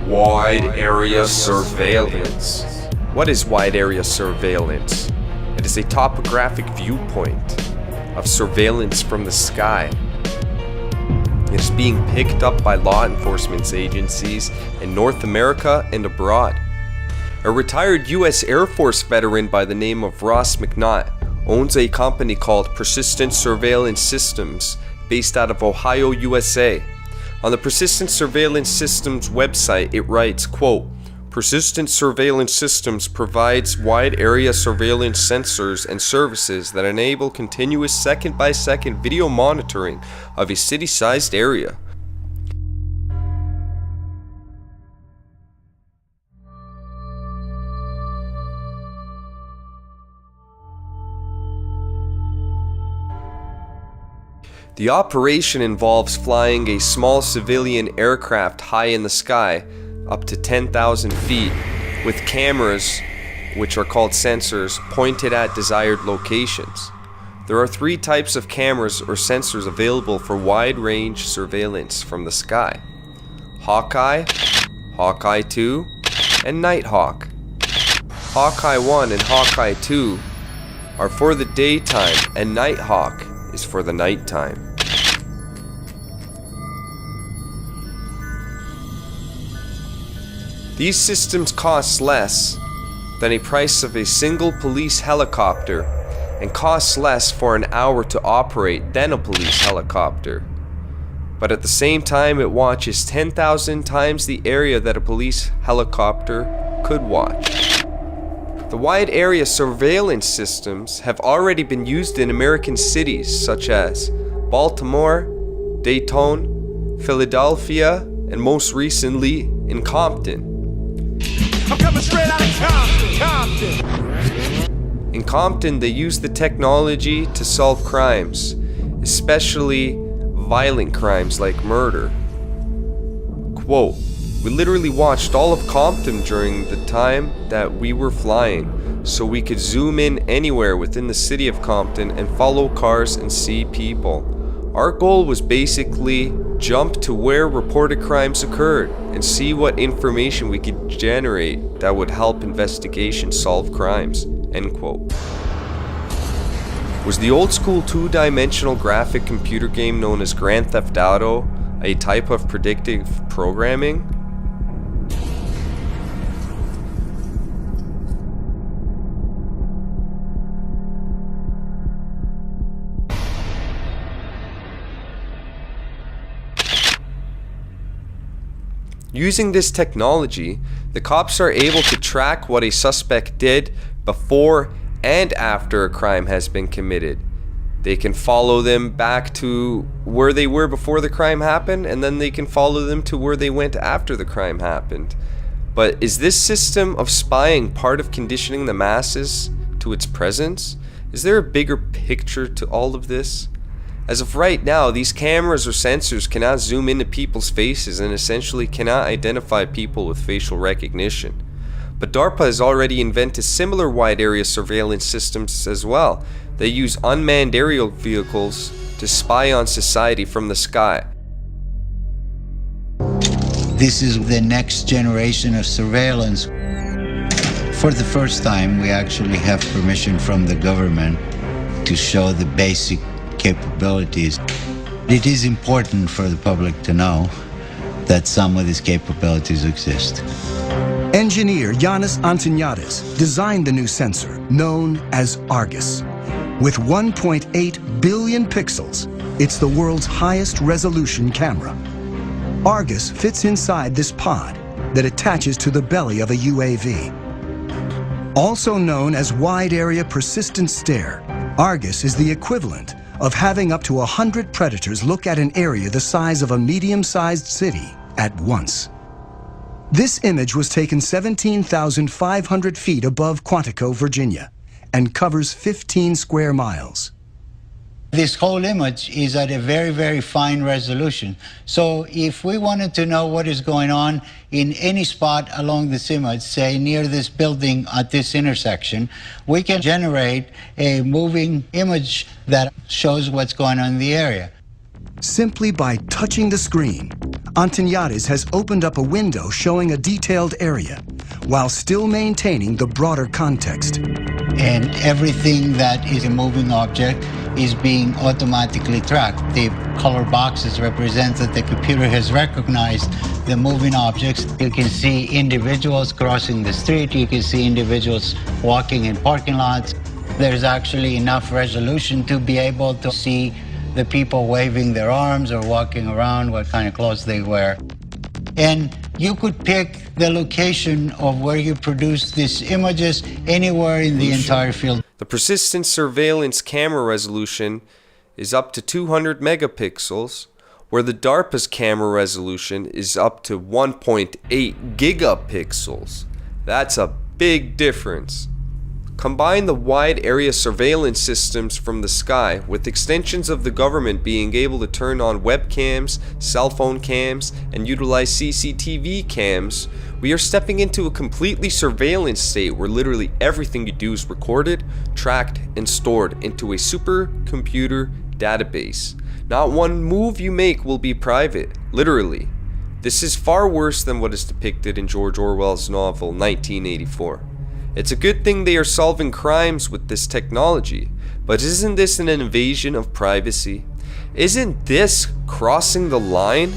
Wide area surveillance. What is wide area surveillance? It is a topographic viewpoint of surveillance from the sky. It is being picked up by law enforcement agencies in North America and abroad. A retired U.S. Air Force veteran by the name of Ross McNaught owns a company called Persistent Surveillance Systems based out of Ohio, USA. On the Persistent Surveillance Systems website, it writes, quote, "Persistent Surveillance Systems provides wide area surveillance sensors and services that enable continuous second-by-second video monitoring of a city-sized area." The operation involves flying a small civilian aircraft high in the sky, up to 10,000 feet, with cameras, which are called sensors, pointed at desired locations. There are 3 types of cameras or sensors available for wide-range surveillance from the sky: Hawkeye, Hawkeye 2, and Nighthawk. Hawkeye 1 and Hawkeye 2 are for the daytime, and Nighthawk is for the nighttime. These systems cost less than a price of a single police helicopter and cost less for an hour to operate than a police helicopter. But at the same time, it watches 10,000 times the area that a police helicopter could watch. The wide area surveillance systems have already been used in American cities such as Baltimore, Dayton, Philadelphia, and most recently in Compton. I'm coming straight out of Compton. In Compton, they use the technology to solve crimes, especially violent crimes like murder. Quote, "We literally watched all of Compton during the time that we were flying, so we could zoom in anywhere within the city of Compton and follow cars and see people. Our goal was basically jump to where reported crimes occurred and see what information we could generate that would help investigations solve crimes." End quote. Was the old school 2-dimensional graphic computer game known as Grand Theft Auto a type of predictive programming? Using this technology, the cops are able to track what a suspect did before and after a crime has been committed. They can follow them back to where they were before the crime happened, and then they can follow them to where they went after the crime happened. But is this system of spying part of conditioning the masses to its presence? Is there a bigger picture to all of this? As of right now, these cameras or sensors cannot zoom into people's faces and essentially cannot identify people with facial recognition. But DARPA has already invented similar wide area surveillance systems as well. They use unmanned aerial vehicles to spy on society from the sky. This is the next generation of surveillance. For the first time, we actually have permission from the government to show the basic capabilities. It is important for the public to know that some of these capabilities exist. Engineer Yanis Antoniadis designed the new sensor, known as Argus. With 1.8 billion pixels, it's the world's highest resolution camera. Argus fits inside this pod that attaches to the belly of a UAV. Also known as Wide Area Persistent Stare, Argus is the equivalent of having up to 100 predators look at an area the size of a medium-sized city at once. This image was taken 17,500 feet above Quantico, Virginia, and covers 15 square miles. This whole image is at a very, very fine resolution. So if we wanted to know what is going on in any spot along this image, say near this building at this intersection, we can generate a moving image that shows what's going on in the area. Simply by touching the screen, Antoniades has opened up a window showing a detailed area, while still maintaining the broader context. And everything that is a moving object is being automatically tracked. The color boxes represent that the computer has recognized the moving objects. You can see individuals crossing the street. You can see individuals walking in parking lots. There's actually enough resolution to be able to see the people waving their arms or walking around, what kind of clothes they wear. And you could pick the location of where you produce these images anywhere in the entire field. The persistent surveillance camera resolution is up to 200 megapixels, where the DARPA's camera resolution is up to 1.8 gigapixels. That's a big difference. Combine the wide area surveillance systems from the sky with extensions of the government being able to turn on webcams, cell phone cams, and utilize CCTV cams, we are stepping into a completely surveillance state where literally everything you do is recorded, tracked, and stored into a supercomputer database. Not one move you make will be private, literally. This is far worse than what is depicted in George Orwell's novel 1984. It's a good thing they are solving crimes with this technology, but isn't this an invasion of privacy? Isn't this crossing the line?